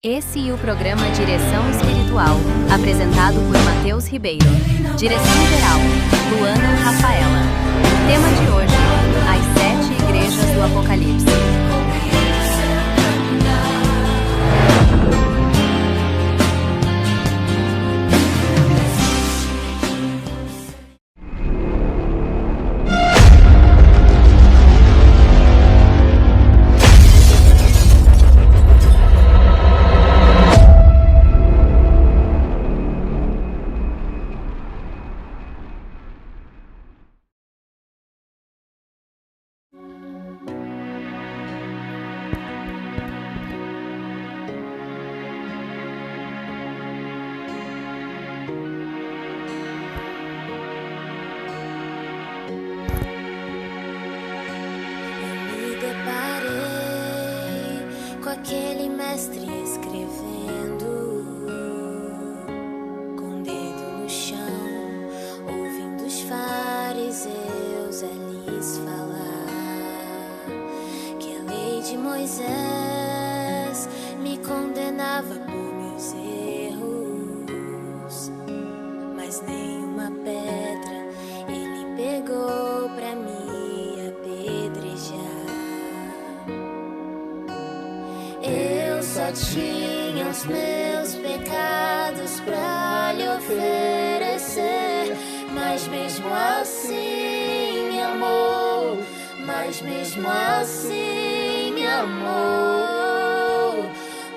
Esse e o programa Direção Espiritual, apresentado por Matheus Ribeiro. Direção geral, Luana Rafaela. Tema de hoje, as 7 igrejas do Apocalipse. Aquele mestre escrevendo com o dedo no chão, ouvindo os fariseus a lhes falar que a lei de Moisés me condenava por meus erros, mas nenhuma pedra ele pegou pra me apedrejar. Eu só tinha os meus pecados pra lhe oferecer, mas mesmo assim me amou, mas mesmo assim me amou.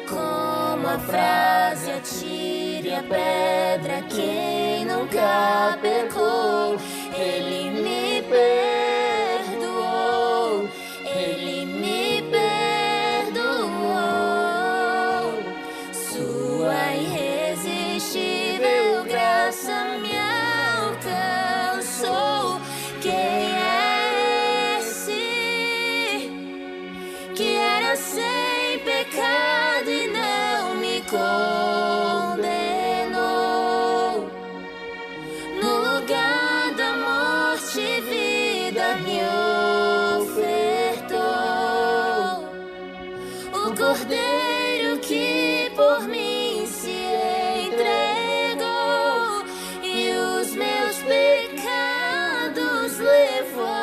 Como a frase atire a pedra quem nunca pecou, ele me perdoou, ele me perdoou. Sua irresistível graça me alcançou. Quem é esse que era sem pecado e não me condenou? No lugar da morte, vida me ofertou. O Cordeiro que por mim se entregou e os meus pecados levou.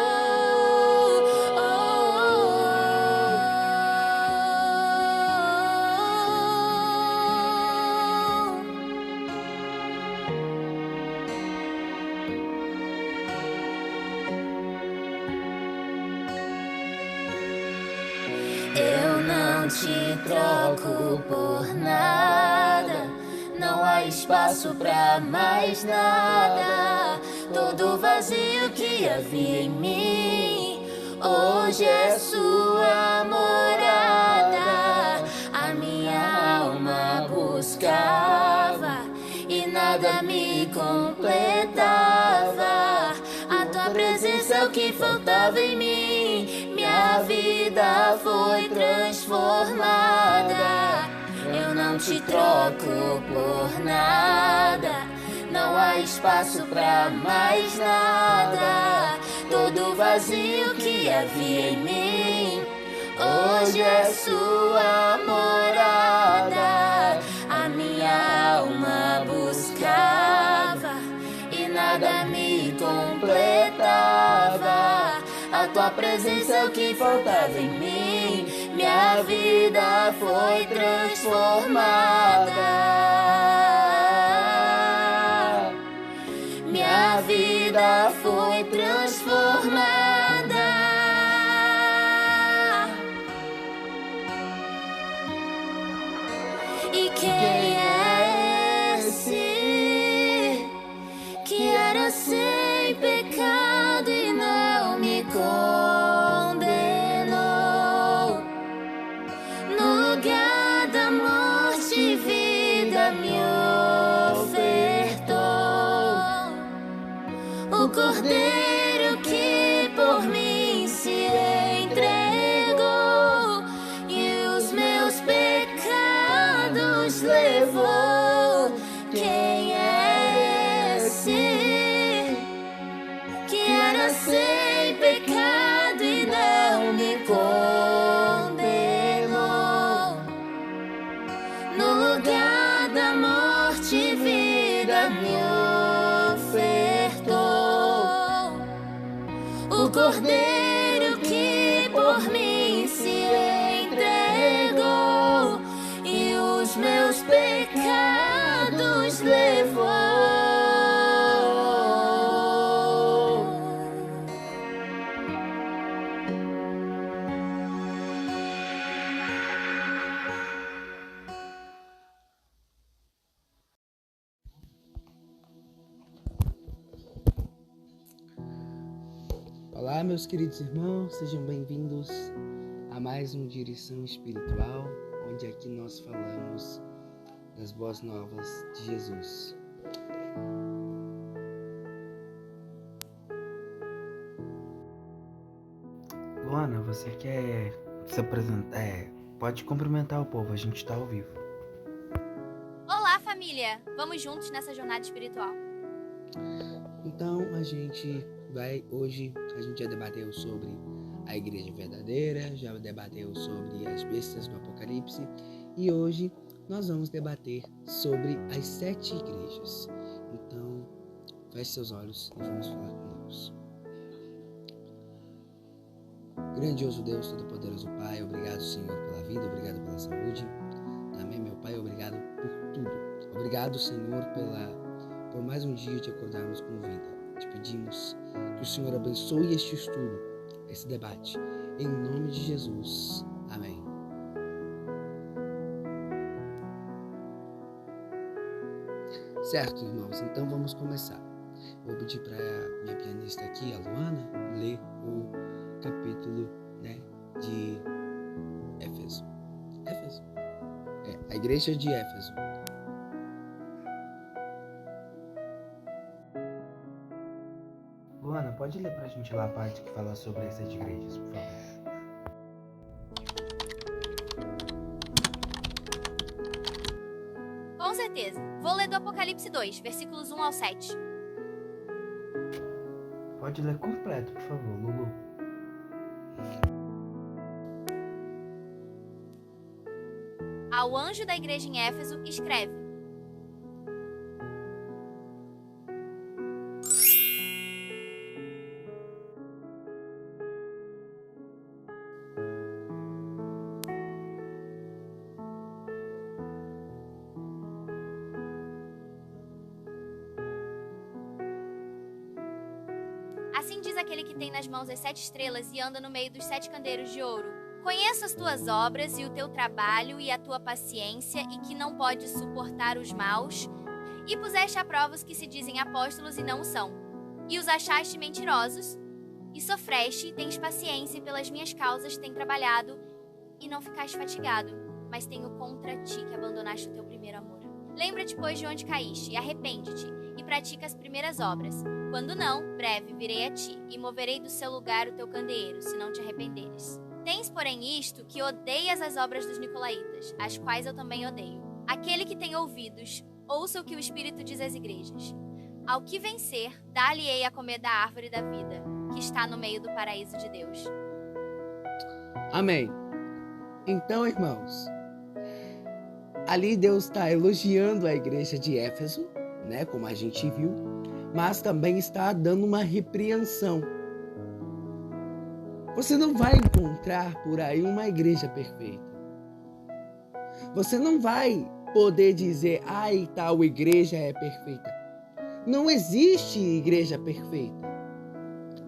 Eu não te troco por nada, não há espaço pra mais nada. Todo vazio que havia em mim hoje é sua morada. A minha alma buscava e nada me completava. A tua presença é o que faltava em mim. Minha vida foi transformada. Eu não te troco por nada, não há espaço pra mais nada. Todo vazio que havia em mim hoje é sua morada. A minha alma buscava e nada me completava. A tua presença é o que faltava em mim. Minha vida foi transformada. Minha vida foi transformada. E quem é esse que era sem pecado e não me condenou? No lugar da morte, vida me ofertou. O Cordeiro que por mim se entregou e os meus pecados levou. Quem é esse que era sem pecado e não me condenou? advogada, morte e vida me ofertou. O Cordeiro que por mim se entregou e os meus pecados levou. Olá, meus queridos irmãos, sejam bem-vindos a mais um Direção Espiritual, onde aqui nós falamos das boas novas de Jesus. Luana, você quer se apresentar? Pode cumprimentar o povo, a gente está ao vivo. Olá, família! Vamos juntos nessa jornada espiritual. Então, hoje a gente já debateu sobre a igreja verdadeira, já debateu sobre as bestas do Apocalipse e hoje nós vamos debater sobre as 7 igrejas. Então, feche seus olhos e vamos falar com Deus. Grandioso Deus, Todo-Poderoso Pai, obrigado, Senhor, pela vida, obrigado pela saúde. Também, meu Pai, obrigado por tudo. Obrigado, Senhor, por mais um dia de acordarmos com vida. Te pedimos que o Senhor abençoe este estudo, esse debate. Em nome de Jesus. Amém. Certo, irmãos, então vamos começar. Vou pedir para minha pianista aqui, a Luana, ler o capítulo, de Éfeso. A igreja de Éfeso. Luana, pode ler pra gente lá a parte que fala sobre as 7 igrejas, por favor? Com certeza. Vou ler do Apocalipse 2, versículos 1 ao 7. Pode ler completo, por favor, Lulu. Ao anjo da igreja em Éfeso, escreve: Assim diz aquele que tem nas mãos as 7 estrelas e anda no meio dos 7 candeeiros de ouro. Conheço as tuas obras e o teu trabalho e a tua paciência e que não podes suportar os maus, e puseste à prova os que se dizem apóstolos e não o são, e os achaste mentirosos, e sofreste e tens paciência e pelas minhas causas tem trabalhado e não ficaste fatigado, mas tenho contra ti que abandonaste o teu primeiro amor. Lembra-te, pois, de onde caíste, e arrepende-te, e pratica as primeiras obras. Quando não, breve virei a ti, e moverei do seu lugar o teu candeeiro, se não te arrependeres. Tens, porém, isto, que odeias as obras dos nicolaítas, as quais eu também odeio. Aquele que tem ouvidos, ouça o que o Espírito diz às igrejas. Ao que vencer, dar-lhe-ei a comer da árvore da vida, que está no meio do paraíso de Deus. Amém. Então, irmãos, ali Deus está elogiando a igreja de Éfeso, como a gente viu, mas também está dando uma repreensão. Você não vai encontrar por aí uma igreja perfeita. Você não vai poder dizer, tal igreja é perfeita. Não existe igreja perfeita.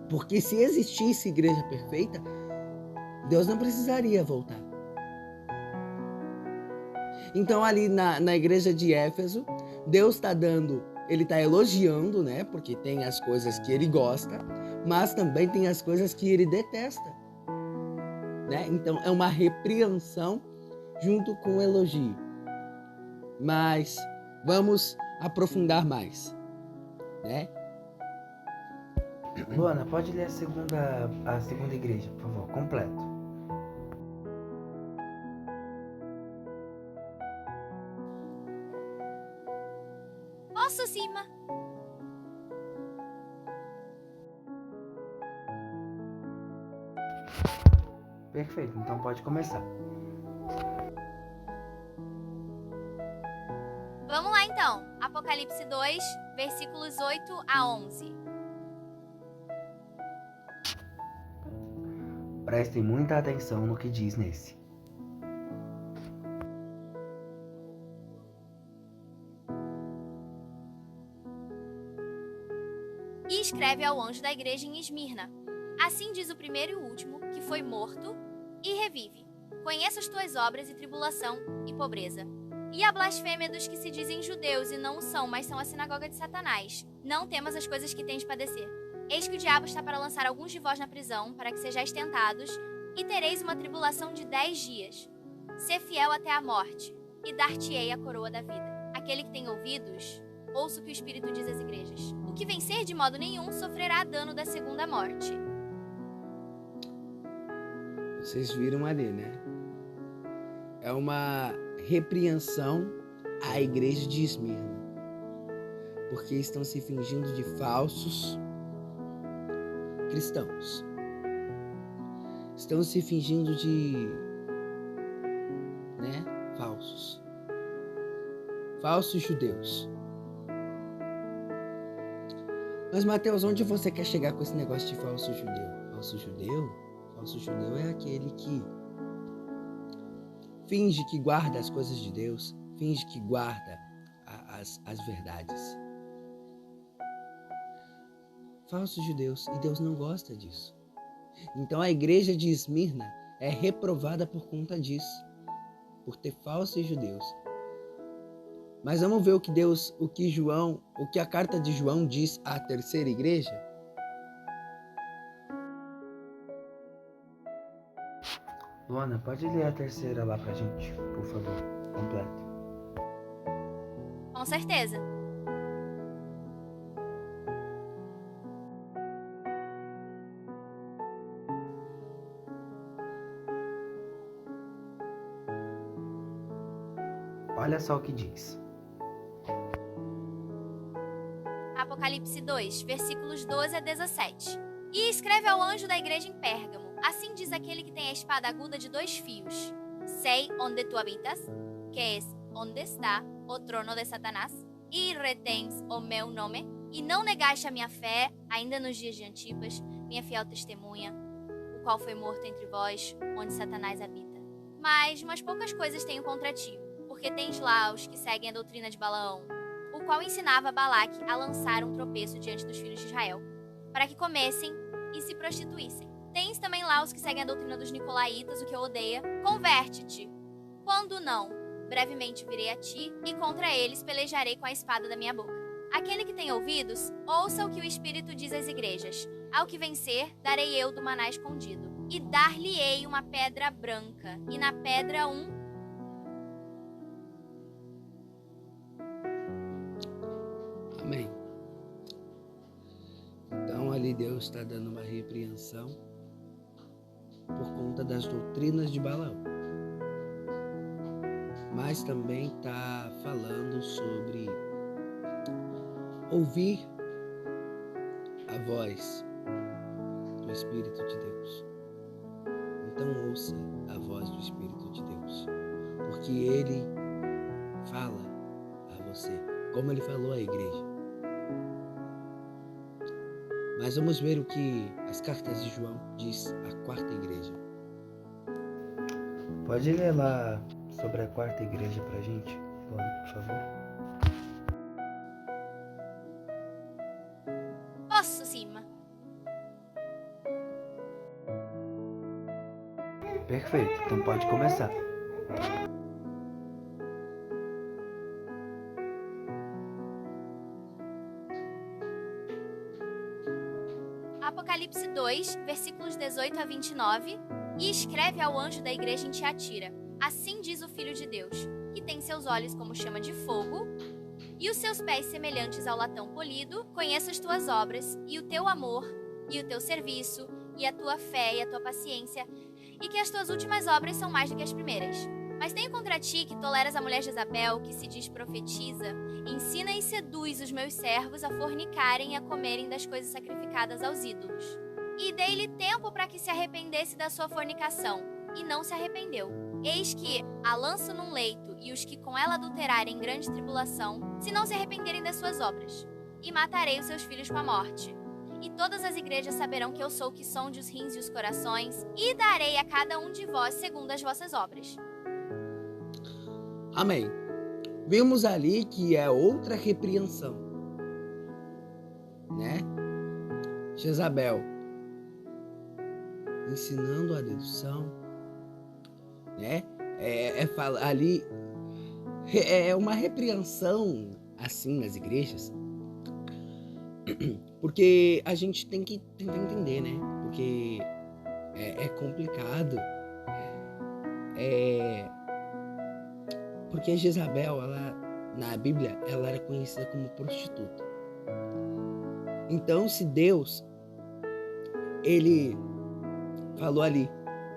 Porque se existisse igreja perfeita, Deus não precisaria voltar. Então ali na igreja de Éfeso, Deus está ele está elogiando, porque tem as coisas que ele gosta, mas também tem as coisas que ele detesta. Então é uma repreensão junto com o elogio. Mas vamos aprofundar mais. Luana, pode ler a segunda igreja, por favor, completo. Posso, Cima? Perfeito, então pode começar. Vamos lá então, Apocalipse 2, versículos 8 a 11. Prestem muita atenção no que diz nesse. E escreve ao anjo da igreja em Esmirna: assim diz o primeiro e o último, que foi morto, e revive. Conheço as tuas obras e tribulação e pobreza. E a blasfêmia dos que se dizem judeus e não o são, mas são a sinagoga de Satanás. Não temas as coisas que tens de padecer. Eis que o diabo está para lançar alguns de vós na prisão, para que sejais tentados, e tereis uma tribulação de 10 dias. Sê fiel até a morte, e dar-te-ei a coroa da vida. Aquele que tem ouvidos, ouça o que o Espírito diz às igrejas. O que vencer de modo nenhum sofrerá dano da segunda morte. Vocês viram ali, né? É uma repreensão à igreja de Esmirna, porque estão se fingindo de falsos cristãos. Estão se fingindo de, falsos judeus. Mas, Mateus, onde você quer chegar com esse negócio de falso judeu? Falso judeu? Falso judeu é aquele que finge que guarda as coisas de Deus, finge que guarda as verdades. Falsos judeus, e Deus não gosta disso. Então a igreja de Esmirna é reprovada por conta disso, por ter falsos judeus. Mas vamos ver o que a carta de João diz à terceira igreja? Luana, pode ler a terceira lá pra gente, por favor, completo. Com certeza. Olha só o que diz. Apocalipse 2, versículos 12 a 17. E escreve ao anjo da igreja em Pérgamo: assim diz aquele que tem a espada aguda de 2 fios. Sei onde tu habitas, que és onde está o trono de Satanás, e retens o meu nome, e não negaste a minha fé, ainda nos dias de Antipas, minha fiel testemunha, o qual foi morto entre vós, onde Satanás habita. Mas umas poucas coisas tenho contra ti, porque tens lá os que seguem a doutrina de Balaão, o qual ensinava Balaque a lançar um tropeço diante dos filhos de Israel, para que comessem e se prostituíssem. Tens também lá os que seguem a doutrina dos nicolaítas, o que eu odeia. Converte-te. Quando não, brevemente virei a ti, e contra eles pelejarei com a espada da minha boca. Aquele que tem ouvidos, ouça o que o Espírito diz às igrejas. Ao que vencer, darei eu do maná escondido, e dar-lhe-ei uma pedra branca, e na pedra Amém. Então ali Deus está dando uma repreensão por conta das doutrinas de Balaão. Mas também está falando sobre ouvir a voz do Espírito de Deus. Então ouça a voz do Espírito de Deus, porque Ele fala a você, como Ele falou à igreja. Mas vamos ver o que as cartas de João diz à quarta igreja. Pode ler lá sobre a quarta igreja pra gente, Luana, por favor? Posso, Sima? Perfeito, então pode começar. Apocalipse 2, versículos 18 a 29, e escreve ao anjo da igreja em Tiatira: assim diz o Filho de Deus, que tem seus olhos como chama de fogo, e os seus pés semelhantes ao latão polido. Conheço as tuas obras, e o teu amor, e o teu serviço, e a tua fé, e a tua paciência, e que as tuas últimas obras são mais do que as primeiras. Mas tenho contra ti que toleras a mulher Jezabel, que se diz profetiza, ensina e seduz os meus servos a fornicarem e a comerem das coisas sacrificadas aos ídolos. E dei-lhe tempo para que se arrependesse da sua fornicação, e não se arrependeu. Eis que a lanço num leito e os que com ela adulterarem em grande tribulação, se não se arrependerem das suas obras. E matarei os seus filhos com a morte. E todas as igrejas saberão que eu sou o que sonde os rins e os corações, e darei a cada um de vós segundo as vossas obras. Amém. Vimos ali que é outra repreensão, né? Jezabel ensinando a dedução, né? Ali é uma repreensão assim nas igrejas, porque a gente tem que tentar entender, né? Porque é complicado. Porque Jezabel, na Bíblia, ela era conhecida como prostituta. Então, se Deus, ele falou ali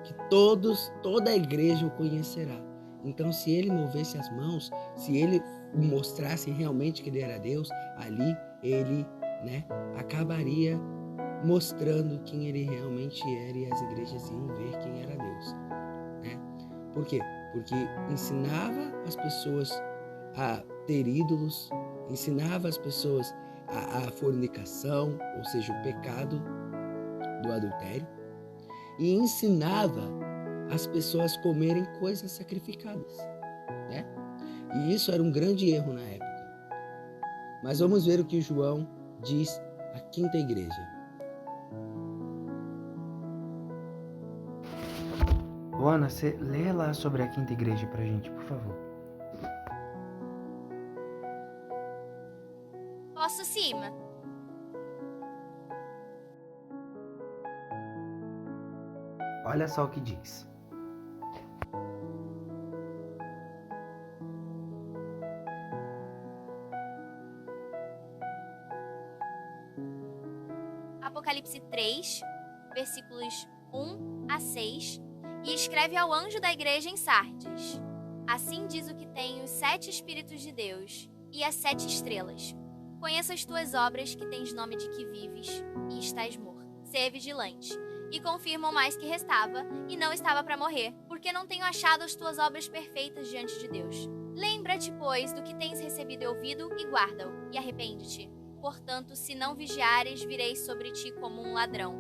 que toda a igreja o conhecerá. Então, se ele movesse as mãos, se ele mostrasse realmente que ele era Deus, ali ele, né, acabaria mostrando quem ele realmente era e as igrejas iam ver quem era Deus, né? Por quê? Porque ensinava as pessoas a ter ídolos, ensinava as pessoas a fornicação, ou seja, o pecado do adultério, e ensinava as pessoas a comerem coisas sacrificadas, né? E isso era um grande erro na época. Mas vamos ver o que João diz à quinta igreja. Luana, você lê lá sobre a quinta igreja pra gente, por favor. Posso sim. Olha só o que diz. Apocalipse 3, versículos 1 a 6, e escreve ao anjo da igreja em Sardes. Assim diz o que tem os 7 Espíritos de Deus e as 7 estrelas. Conheço as tuas obras, que tens nome de que vives e estás morto. Sê vigilante. E confirmo o mais que restava, e não estava para morrer, porque não tenho achado as tuas obras perfeitas diante de Deus. Lembra-te, pois, do que tens recebido e ouvido, e guarda-o, e arrepende-te. Portanto, se não vigiares, virei sobre ti como um ladrão,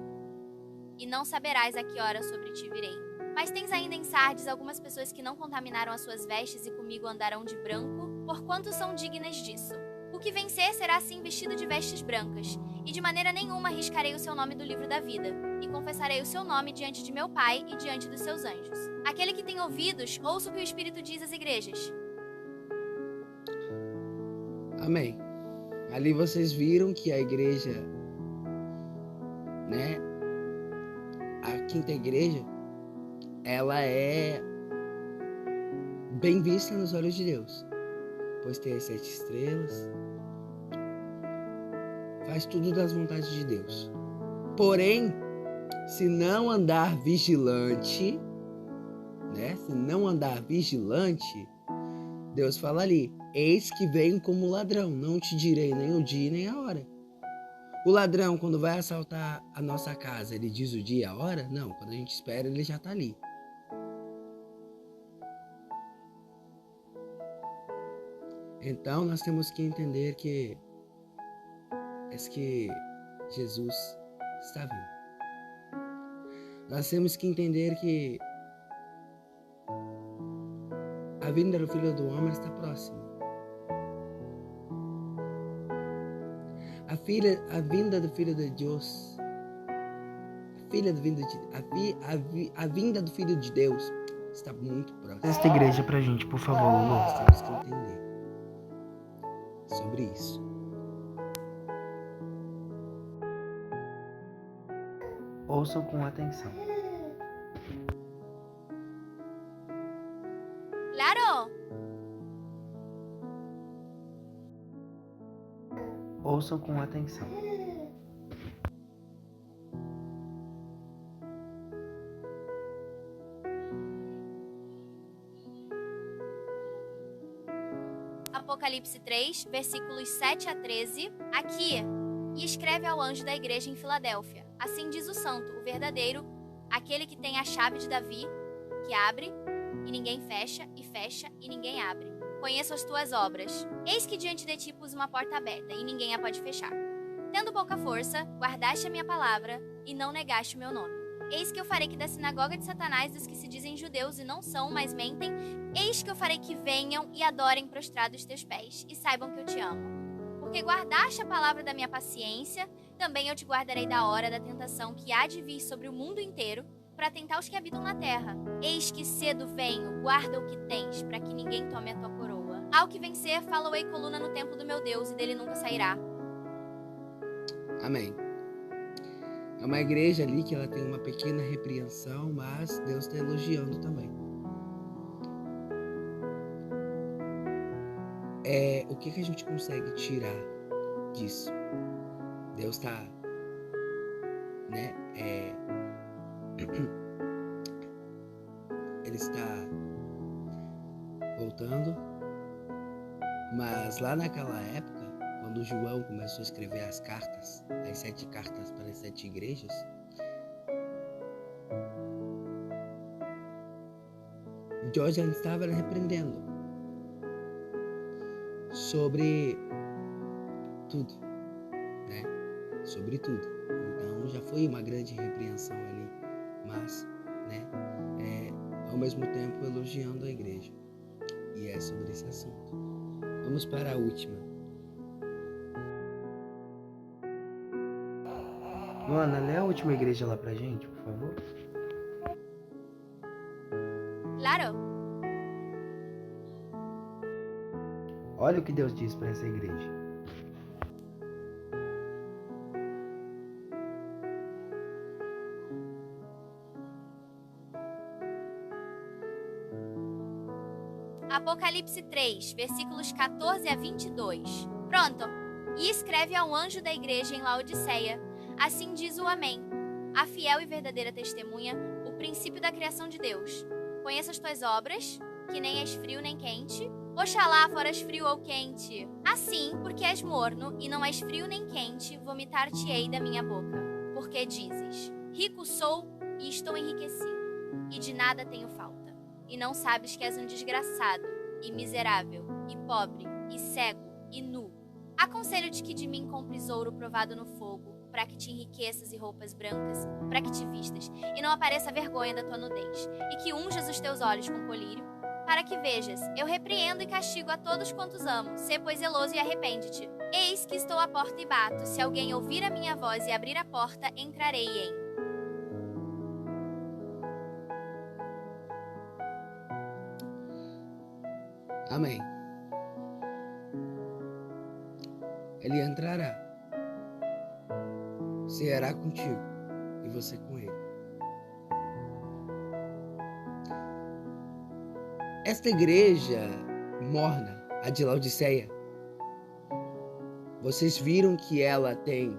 e não saberás a que hora sobre ti virei. Mas tens ainda em Sardes algumas pessoas que não contaminaram as suas vestes e comigo andarão de branco, porquanto são dignas disso. O que vencer será assim vestido de vestes brancas, e de maneira nenhuma arriscarei o seu nome do livro da vida, e confessarei o seu nome diante de meu Pai e diante dos seus anjos. Aquele que tem ouvidos, ouça o que o Espírito diz às igrejas. Amém. Ali vocês viram que a igreja, né, a quinta igreja, ela é bem vista nos olhos de Deus, pois tem as 7 estrelas, faz tudo das vontades de Deus. Porém, se não andar vigilante, né, se não andar vigilante, Deus fala ali, eis que venho como ladrão, não te direi nem o dia nem a hora. O ladrão, quando vai assaltar a nossa casa, ele diz o dia e a hora? Não, quando a gente espera, ele já está ali. Então, nós temos que entender que Jesus está vindo. Nós temos que entender que a vinda do Filho do Homem está próxima. A vinda do Filho de Deus, a vinda do Filho de Deus está muito próxima. Esta igreja pra gente, por favor, Lulu. Nós temos que entender sobre isso. Ouçam com atenção. Claro! Ouçam com atenção. Apocalipse 3, versículos 7 a 13, aqui, e escreve ao anjo da igreja em Filadélfia. Assim diz o santo, o verdadeiro, aquele que tem a chave de Davi, que abre e ninguém fecha, e ninguém abre. Conheço as tuas obras. Eis que diante de ti pus uma porta aberta, e ninguém a pode fechar. Tendo pouca força, guardaste a minha palavra, e não negaste o meu nome. Eis que eu farei que da sinagoga de Satanás, dos que se dizem judeus e não são, mas mentem, eis que eu farei que venham e adorem prostrados os teus pés, e saibam que eu te amo. Porque guardaste a palavra da minha paciência, também eu te guardarei da hora da tentação que há de vir sobre o mundo inteiro, para tentar os que habitam na terra. Eis que cedo venho, guarda o que tens, para que ninguém tome a tua coroa. Ao que vencer, faloei coluna no templo do meu Deus, e dele nunca sairá. Amém. É uma igreja ali que ela tem uma pequena repreensão, mas Deus está elogiando também. O que a gente consegue tirar disso? Deus está, né? Ele está voltando, mas lá naquela época, quando João começou a escrever as 7 cartas para as 7 igrejas, Deus já estava repreendendo sobre tudo, né? Sobre tudo. Então já foi uma grande repreensão ali, mas, né? Ao mesmo tempo elogiando a igreja. E é sobre esse assunto. Vamos para a última. Luana, lê a última igreja lá pra gente, por favor. Claro. Olha o que Deus diz para essa igreja. Apocalipse 3, versículos 14 a 22. Pronto. E escreve ao anjo da igreja em Laodiceia. Assim diz o Amém, a fiel e verdadeira testemunha, o princípio da criação de Deus. Conheço as tuas obras, que nem és frio nem quente. Oxalá foras frio ou quente. Assim, porque és morno e não és frio nem quente, vomitar-te-ei da minha boca. Porque dizes, rico sou e estou enriquecido, e de nada tenho falta. E não sabes que és um desgraçado, e miserável, e pobre, e cego, e nu. Aconselho-te que de mim compres ouro provado no fogo, para que te enriqueças e roupas brancas, para que te vistas, e não apareça a vergonha da tua nudez, e que unjas os teus olhos com colírio, para que vejas, eu repreendo e castigo a todos quantos amo, sê pois zeloso e arrepende-te. Eis que estou à porta e bato, se alguém ouvir a minha voz e abrir a porta, entrarei em. Amém. Ele entrará, ceará contigo e você com ele. Esta igreja morna, a de Laodiceia, vocês viram que ela tem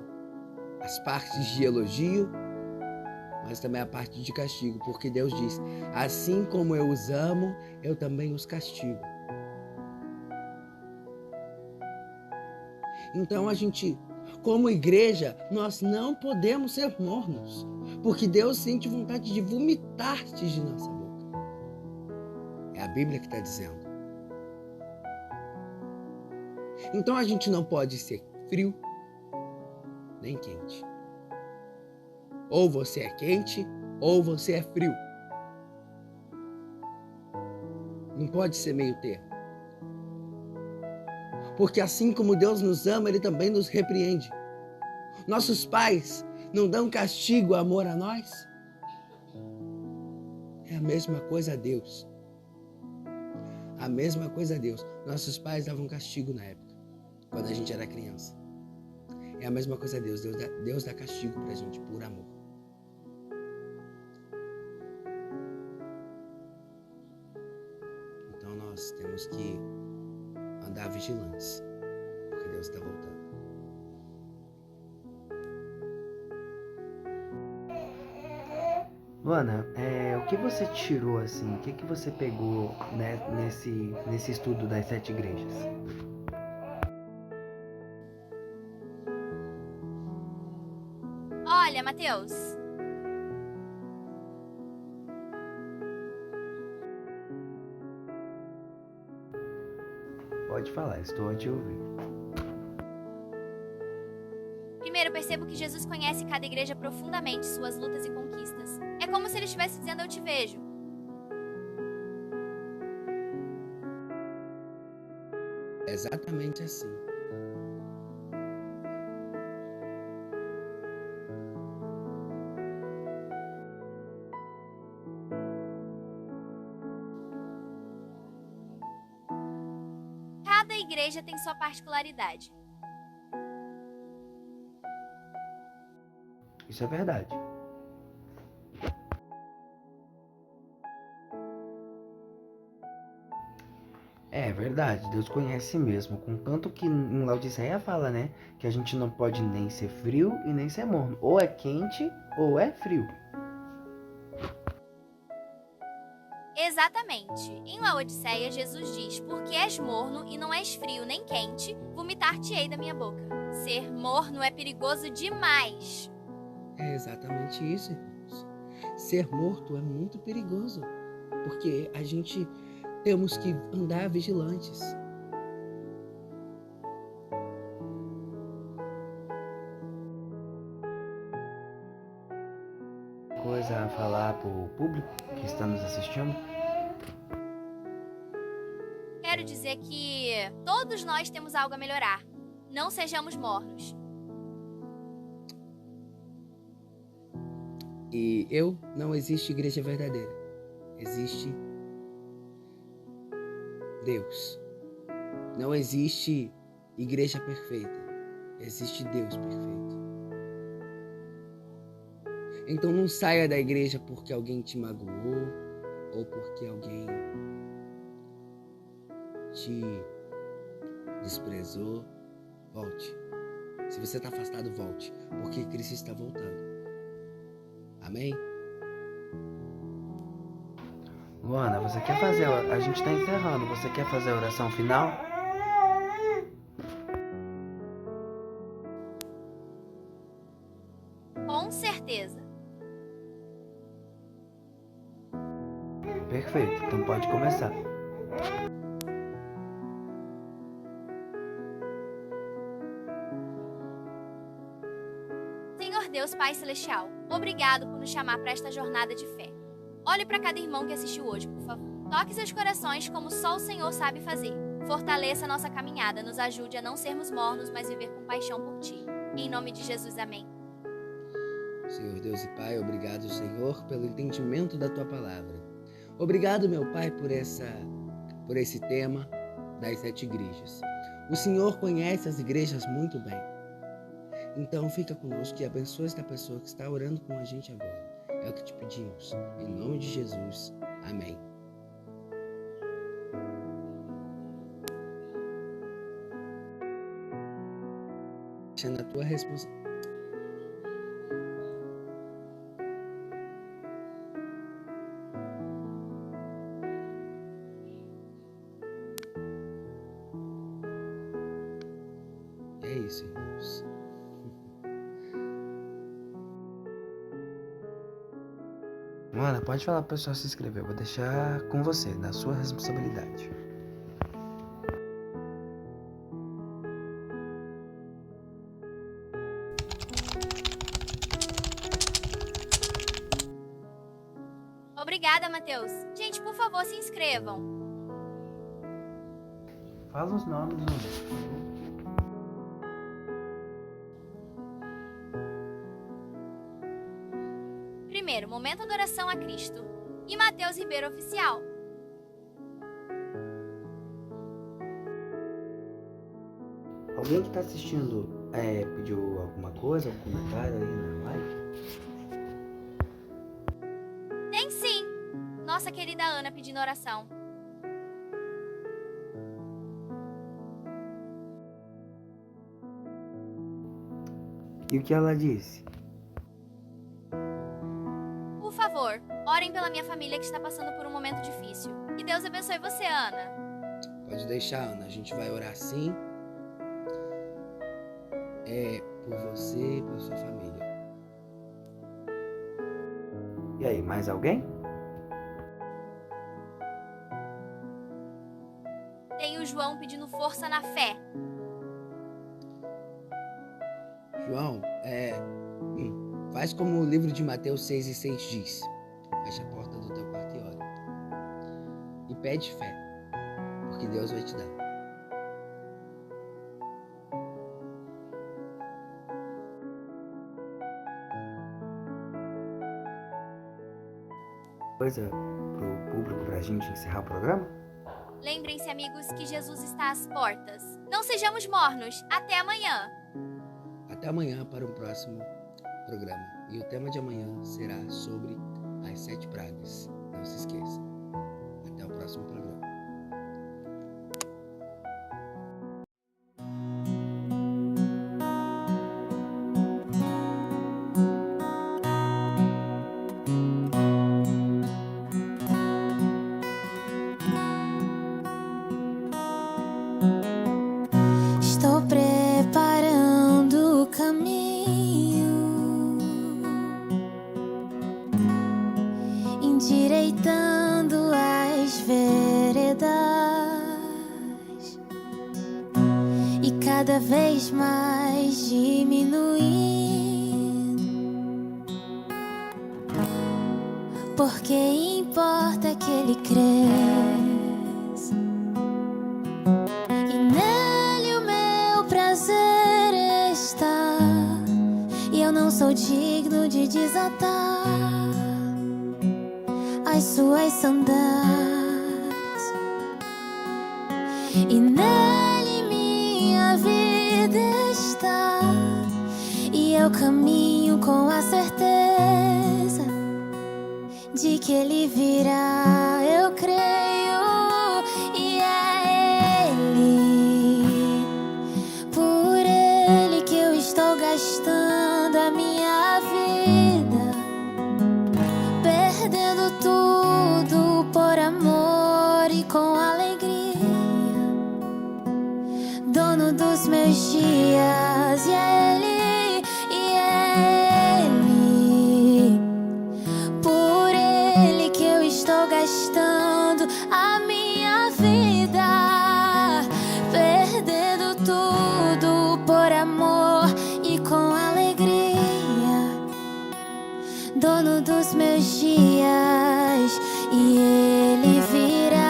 as partes de elogio, mas também a parte de castigo, porque Deus diz, assim como eu os amo, eu também os castigo. Então a gente, como igreja, nós não podemos ser mornos, porque Deus sente vontade de vomitar-te de nossa boca. É a Bíblia que está dizendo. Então a gente não pode ser frio, nem quente. Ou você é quente, ou você é frio. Não pode ser meio termo. Porque assim como Deus nos ama, Ele também nos repreende. Nossos pais não dão castigo, amor a nós? É a mesma coisa a Deus. A mesma coisa a Deus. Nossos pais davam castigo na época, quando a gente era criança. É a mesma coisa a Deus. Deus dá castigo pra gente por amor. Então nós temos que andar vigilantes, porque Deus está voltando. Luana, o que você tirou assim? O que você pegou, né, nesse estudo das 7 igrejas? Olha, Mateus. pode falar, estou a te ouvir. Primeiro, percebo que Jesus conhece cada igreja profundamente, suas lutas e conquistas. É como se ele estivesse dizendo: eu te vejo. É exatamente assim. Cada igreja tem sua particularidade. Isso é verdade. É verdade, Deus conhece mesmo. Contanto que em Laodiceia fala, né? Que a gente não pode nem ser frio e nem ser morno. Ou é quente ou é frio. Exatamente. Em Laodiceia, Jesus diz: porque és morno e não és frio nem quente, vomitar-te-ei da minha boca. Ser morno é perigoso demais. É exatamente isso, irmãos. Ser morto é muito perigoso, porque a gente temos que andar vigilantes. Coisa a falar pro público que está nos assistindo. Quero dizer que todos nós temos algo a melhorar. Não sejamos mornos. E não existe igreja verdadeira. Existe Deus. Não existe igreja perfeita. Existe Deus perfeito. Então não saia da igreja porque alguém te magoou ou porque alguém te desprezou. Volte. Se você está afastado, volte, porque Cristo está voltando. Amém? Luana, você quer fazer... A gente está encerrando. Você quer fazer a oração final? Com certeza. Perfeito, então pode começar. Senhor Deus, Pai Celestial, obrigado por nos chamar para esta jornada de fé. Olhe para cada irmão que assistiu hoje, por favor. Toque seus corações como só o Senhor sabe fazer. Fortaleça a nossa caminhada, nos ajude a não sermos mornos, mas viver com paixão por Ti. Em nome de Jesus, amém. Senhor Deus e Pai, obrigado, Senhor, pelo entendimento da Tua palavra. Obrigado, meu Pai, por esse tema das 7 igrejas. O Senhor conhece as igrejas muito bem. Então, fica conosco e abençoa esta pessoa que está orando com a gente agora. É o que te pedimos. Em nome de Jesus. Amém. Deixa na tua responsabilidade. É isso, irmãos. Luana, pode falar pro pessoal se inscrever. Eu vou deixar com você, na sua responsabilidade. Obrigada, Mateus. Gente, por favor, se inscrevam. Fala os nomes, Luana. Primeiro, Momento Adoração a Cristo e Mateus Ribeiro Oficial. Alguém que tá assistindo pediu alguma coisa, algum comentário aí na live? Tem sim! Nossa querida Ana pedindo oração. E o que ela disse? Por favor, orem pela minha família que está passando por um momento difícil. Que Deus abençoe você, Ana. Pode deixar, Ana. A gente vai orar sim. Por você e por sua família. E aí, mais alguém? Tem o João pedindo força na fé. João, faz como o livro de Mateus 6:6 diz. Fecha a porta do teu quarto e ora. E pede fé, porque Deus vai te dar. Coisa pro público pra gente encerrar o programa? Lembrem-se, amigos, que Jesus está às portas. Não sejamos mornos. Até amanhã. Até amanhã para um próximo programa. E o tema de amanhã será sobre as 7 pragas. Não se esqueça. Até o próximo programa. Estou preparando o caminho, endireitando as veredas e cada vez mais diminuindo, porque importa que ele cresça e nele o meu prazer está, e eu não sou digno de desatar as suas sandálias, e nele minha vida está, e eu caminho com a certeza de que ele virá. Eu creio, e é ele, por ele que eu estou gastando a minha vida, perdendo tudo por amor e com alegria, dono dos meus dias, e é ele, por ele que eu estou gastando a minha vida, perdendo tudo por amor e com alegria, dono dos meus dias, e ele virá,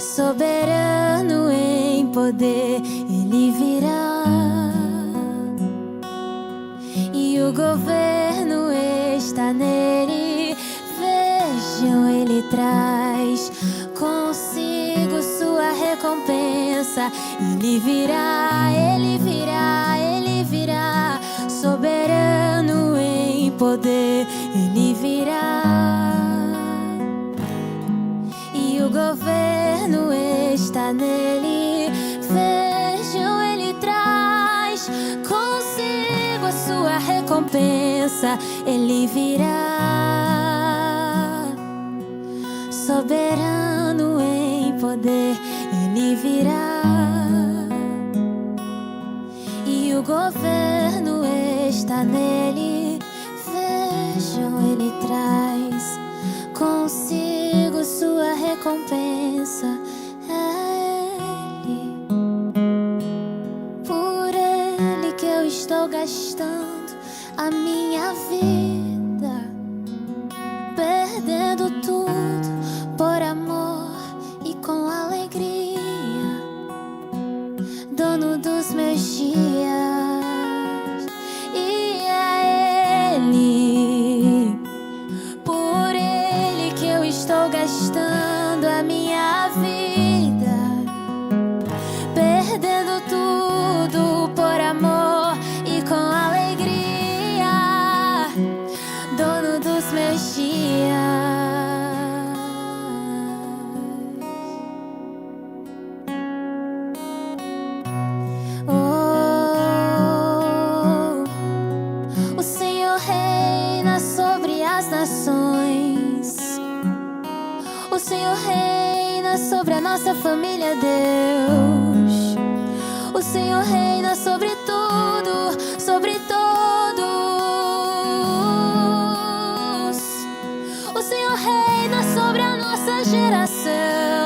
soberano em poder, ele virá, e o governo está nele. Vejam, ele traz consigo sua recompensa. Ele virá, ele virá, ele virá, soberano em poder, ele virá, e o governo está nele. Vejam, ele traz consigo a sua recompensa. Ele virá, soberano em poder, ele virá, e o governo está nele. Vejam, ele traz consigo sua recompensa. É ele, por ele que eu estou gastando a minha vida, perdendo tudo por amor e com alegria, dono dos meus dias, e é ele, por ele que eu estou gastando a minha vida, perdendo tudo por amor e com alegria, dono dos meus dias. O Senhor reina sobre as nações, o Senhor reina sobre a nossa família, Deus. O Senhor reina sobre tudo, sobre todos. O Senhor reina sobre a nossa geração.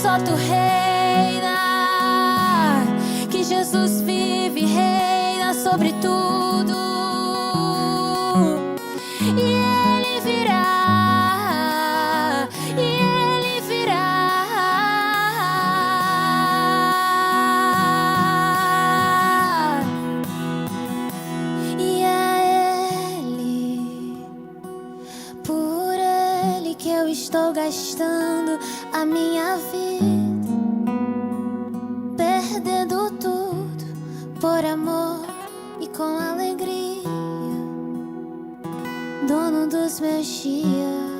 só tu reina, que Jesus vive e reina sobre tudo, e Ele virá, e Ele virá. E é Ele, por Ele que eu estou gastando a minha vida, perdendo tudo por amor e com alegria, dono dos meus dias.